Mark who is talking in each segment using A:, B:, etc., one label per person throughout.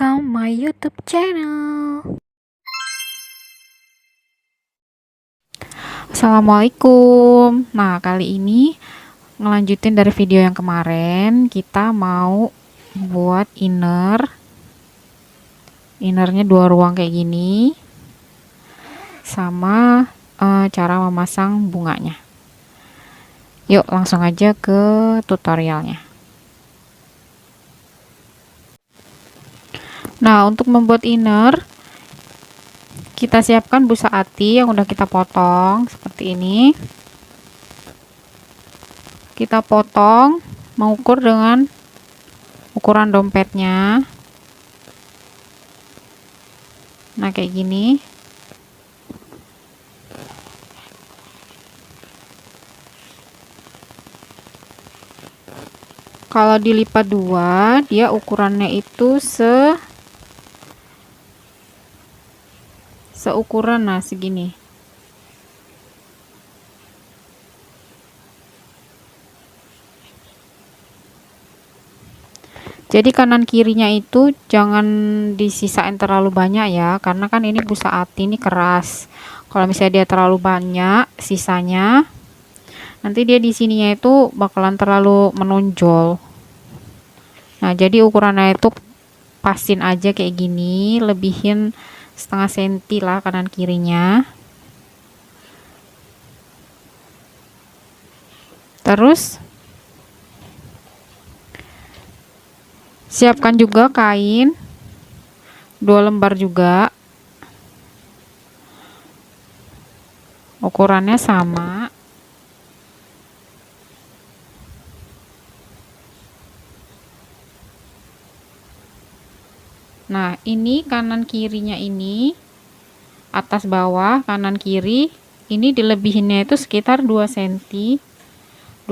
A: welcome my YouTube channel. Assalamualaikum. Nah, kali ini ngelanjutin dari video yang kemarin, kita mau buat innernya 2 ruang kayak gini, sama cara memasang bunganya. Yuk langsung aja ke tutorialnya. Nah, untuk membuat inner, kita siapkan busa ati yang udah kita potong seperti ini. Kita potong mengukur dengan ukuran dompetnya. Nah, kayak gini. Kalau dilipat 2, dia ukurannya itu seukuran, nah segini. Jadi kanan kirinya itu jangan disisain terlalu banyak ya, karena kan ini busa ati ini keras. Kalau misalnya dia terlalu banyak sisanya, nanti dia di sininya itu bakalan terlalu menonjol. Nah, jadi ukurannya itu pasin aja kayak gini, lebihin setengah senti lah kanan kirinya. Terus siapkan juga kain 2 lembar juga, ukurannya sama. Nah, ini kanan kirinya ini, atas bawah kanan kiri ini dilebihinnya itu sekitar 2 cm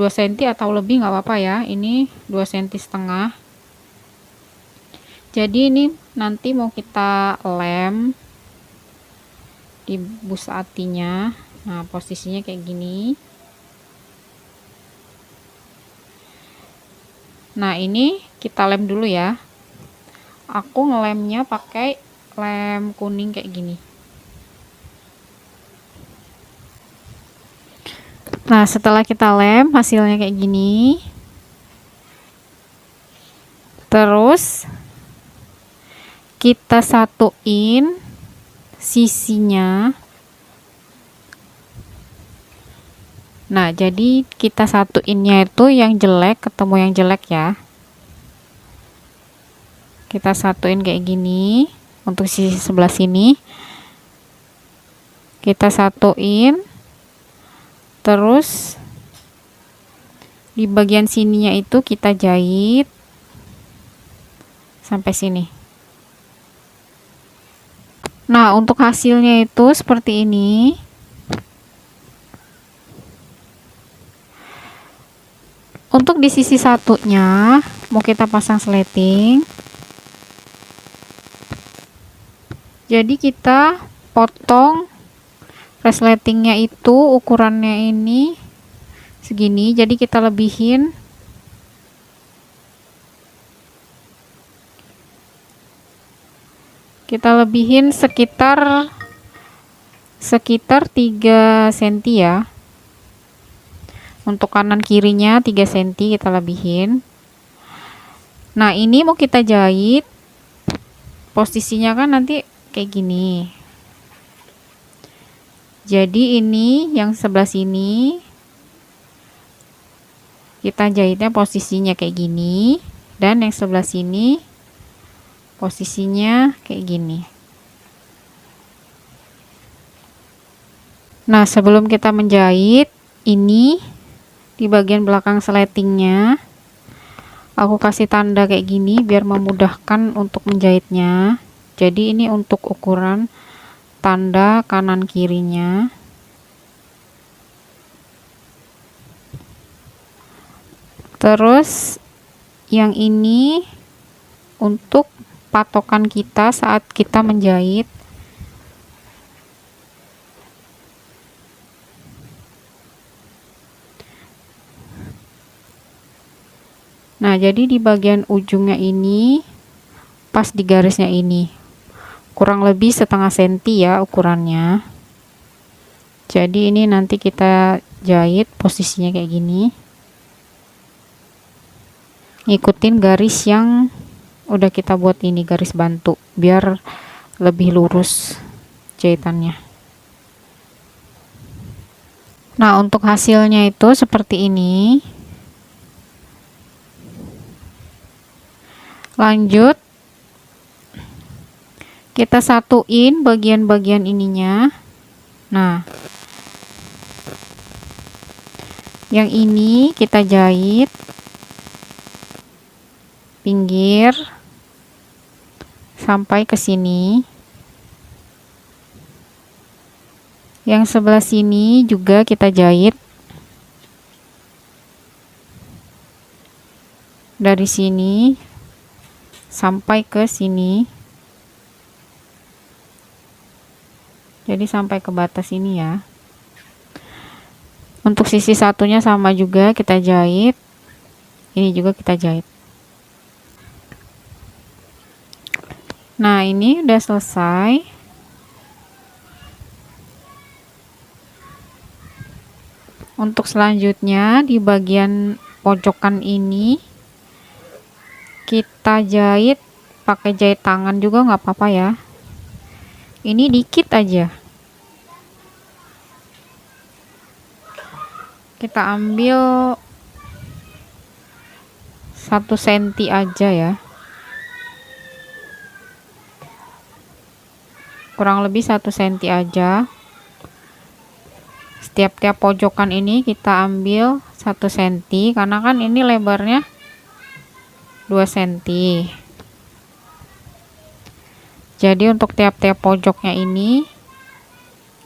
A: 2 cm atau lebih nggak apa-apa ya. Ini 2 cm setengah. Jadi ini nanti mau kita lem di busa atinya. Nah, posisinya kayak gini. Nah, ini kita lem dulu ya. Aku ngelemnya pakai lem kuning kayak gini. Nah, setelah kita lem, hasilnya kayak gini. Terus kita satuin sisinya. Nah, jadi kita satuinnya itu yang jelek ketemu yang jelek ya. Kita satuin kayak gini. Untuk sisi sebelah sini kita satuin. Terus di bagian sininya itu kita jahit sampai sini. Nah, untuk hasilnya itu seperti ini. Untuk di sisi satunya mau kita pasang sleting. Jadi kita potong resletingnya itu ukurannya ini segini, jadi kita lebihin sekitar 3 cm ya. Untuk kanan kirinya 3 cm kita lebihin. Nah, ini mau kita jahit, posisinya kan nanti kayak gini. Jadi ini yang sebelah sini kita jahitnya posisinya kayak gini, dan yang sebelah sini posisinya kayak gini. Nah, sebelum kita menjahit, ini di bagian belakang sletingnya aku kasih tanda kayak gini biar memudahkan untuk menjahitnya. Jadi ini untuk ukuran tanda kanan kirinya. Terus yang ini untuk patokan kita saat kita menjahit. Nah, jadi di bagian ujungnya ini pas di garisnya ini, kurang lebih setengah senti ya ukurannya. Jadi ini nanti kita jahit posisinya kayak gini, ngikutin garis yang udah kita buat ini, garis bantu, biar lebih lurus jahitannya. Nah, untuk hasilnya itu seperti ini. Lanjut, kita satuin bagian-bagian ininya. Nah, yang ini kita jahit pinggir sampai ke sini. Yang sebelah sini juga kita jahit dari sini sampai ke sini. Jadi sampai ke batas ini ya. Untuk sisi satunya sama juga kita jahit. Ini juga kita jahit. Nah, ini udah selesai. Untuk selanjutnya di bagian pojokan ini kita jahit pakai jahit tangan juga nggak apa-apa ya. Ini dikit aja. Kita ambil 1 senti aja ya. Kurang lebih 1 senti aja. Setiap pojokan ini kita ambil 1 senti karena kan ini lebarnya 2 senti. Jadi untuk tiap-tiap pojoknya ini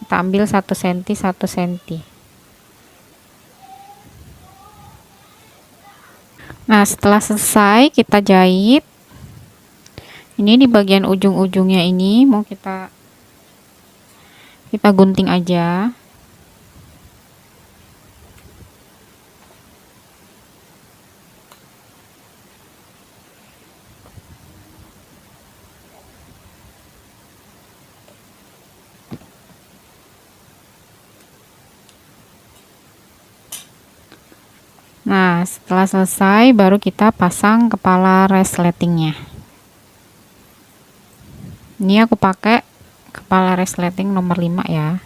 A: kita ambil 1 senti 1 senti. Nah, setelah selesai kita jahit. Ini di bagian ujung-ujungnya ini mau kita gunting aja. Nah, setelah selesai baru kita pasang kepala resletingnya. Ini aku pakai kepala resleting nomor 5 ya.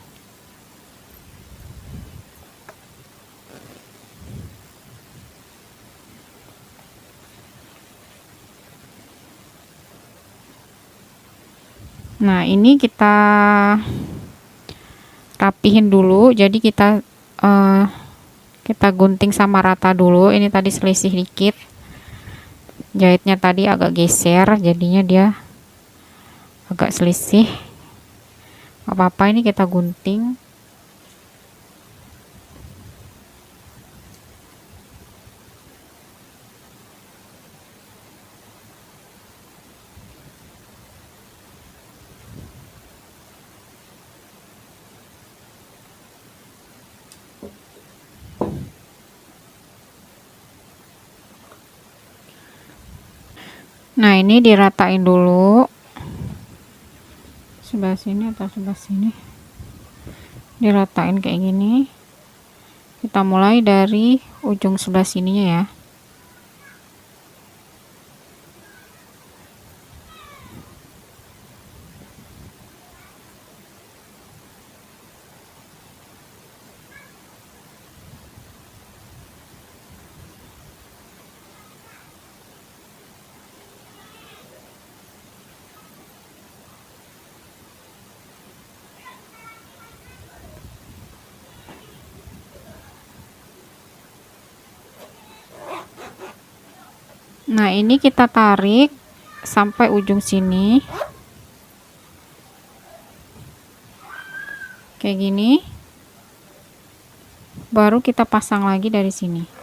A: Nah, ini kita rapihin dulu. Jadi kita gunting sama rata dulu. Ini tadi selisih dikit, jahitnya tadi agak geser, jadinya dia agak selisih. Apa-apa, ini kita gunting. Nah, ini diratain dulu, sebelah sini atau sebelah sini, diratain kayak gini. Kita mulai dari ujung sebelah sininya ya. Nah, ini kita tarik sampai ujung sini. Kayak gini. Baru kita pasang lagi dari sini.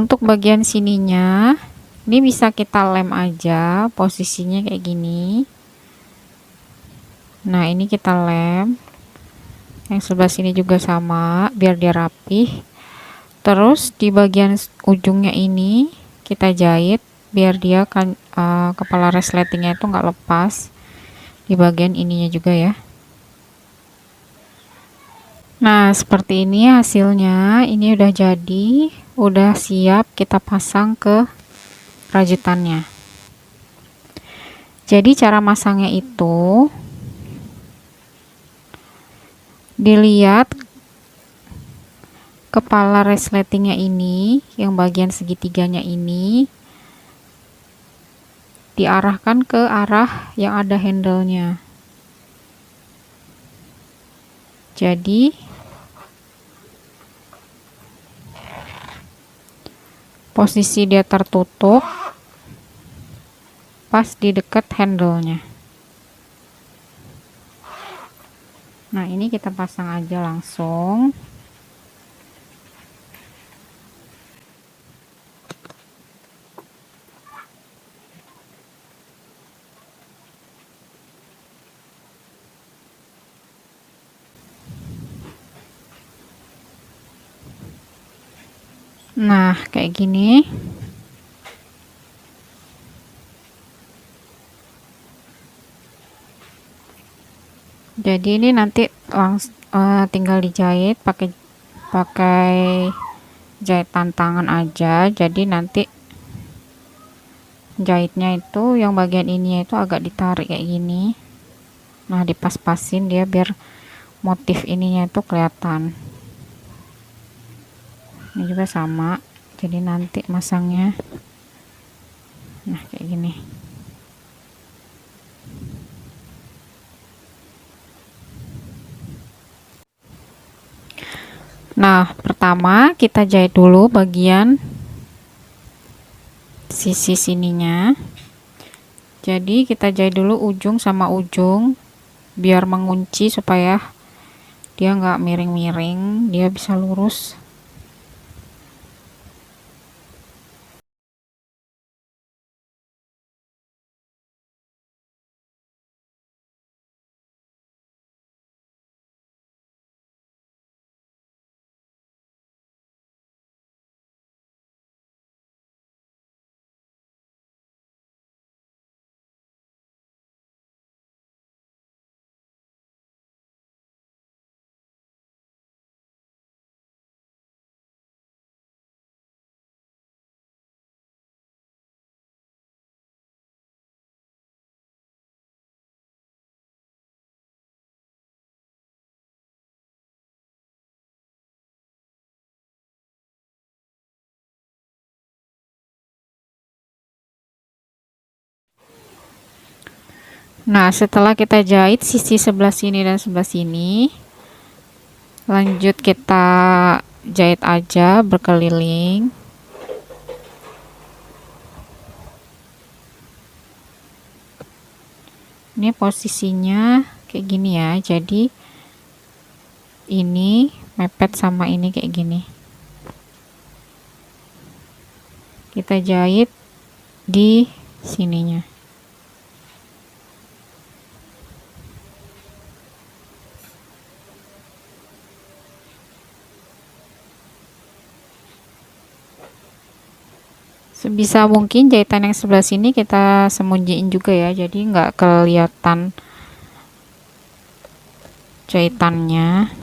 A: untuk bagian sininya ini bisa kita lem aja, posisinya kayak gini. Nah, ini kita lem. Yang sebelah sini juga sama, biar dia rapih. Terus di bagian ujungnya ini kita jahit biar dia kan kepala resletingnya itu nggak lepas. Di bagian ininya juga ya. Nah, seperti ini hasilnya. Ini udah jadi, udah siap kita pasang ke rajutannya. Jadi cara masangnya itu dilihat kepala resletingnya ini, yang bagian segitiganya ini diarahkan ke arah yang ada handle-nya. Jadi posisi dia tertutup pas di dekat handle-nya. Nah, ini kita pasang aja langsung. Nah, kayak gini. Jadi ini nanti tinggal dijahit pakai jahitan tangan aja. Jadi nanti jahitnya itu yang bagian ini itu agak ditarik kayak gini. Nah, dipas-pasin dia biar motif ininya itu kelihatan. Ini juga sama. Jadi nanti masangnya nah kayak gini. Nah, pertama kita jahit dulu bagian sisi sininya. Jadi kita jahit dulu ujung sama ujung biar mengunci supaya dia nggak miring-miring, dia bisa lurus. Nah, setelah kita jahit sisi sebelah sini dan sebelah sini, lanjut kita jahit aja berkeliling. Ini posisinya kayak gini ya, jadi ini mepet sama ini kayak gini. Kita jahit di sininya. Sebisa mungkin jahitan yang sebelah sini kita sembunyiin juga ya, jadi nggak kelihatan jahitannya.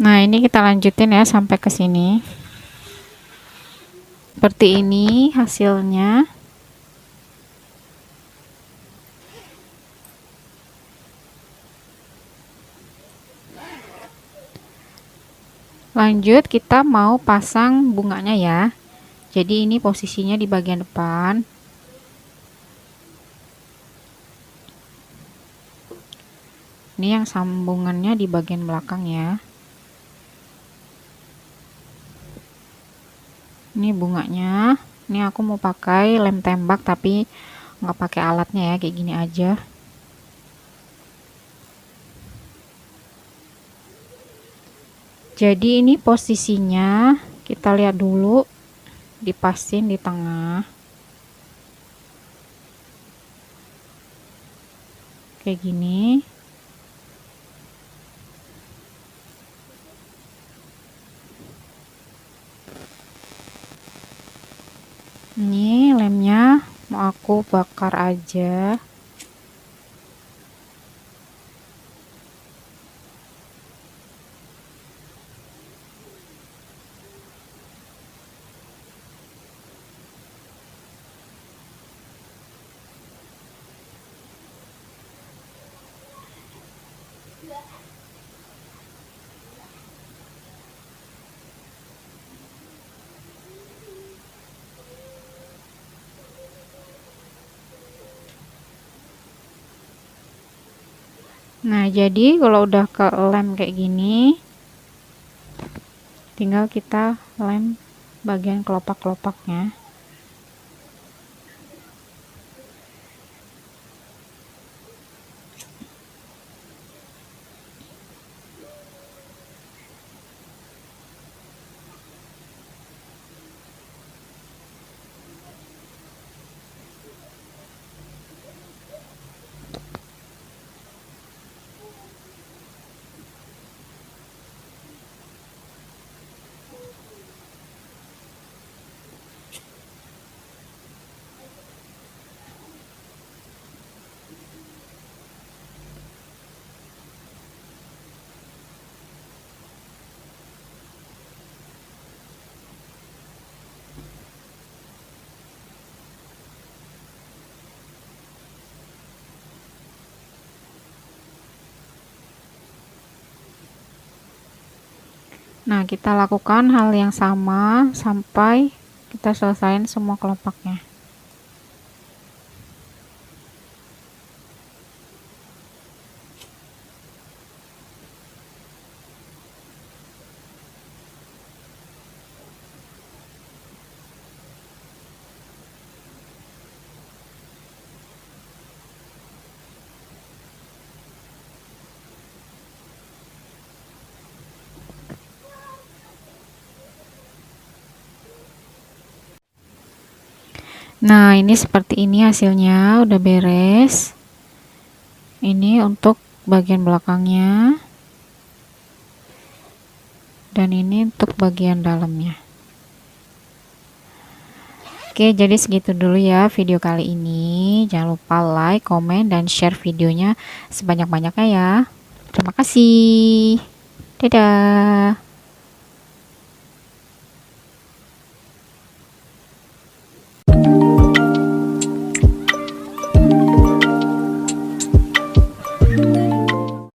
A: Nah, ini kita lanjutin ya sampai ke sini. Seperti ini hasilnya. Lanjut, kita mau pasang bunganya ya. Jadi ini posisinya di bagian depan. Ini yang sambungannya di bagian belakang ya. Ini bunganya. Ini aku mau pakai lem tembak tapi nggak pakai alatnya ya, kayak gini aja. Jadi ini posisinya kita lihat dulu, dipasin di tengah kayak gini. Ini lemnya mau aku bakar aja. Nah, jadi kalau udah ke lem kayak gini, tinggal kita lem bagian kelopak-kelopaknya. Nah, kita lakukan hal yang sama sampai kita selesaiin semua kelopaknya. Nah, ini seperti ini hasilnya, udah beres. Ini untuk bagian belakangnya. Dan ini untuk bagian dalamnya. Oke, jadi segitu dulu ya video kali ini. Jangan lupa like, komen, dan share videonya sebanyak-banyaknya ya. Terima kasih. Dadah.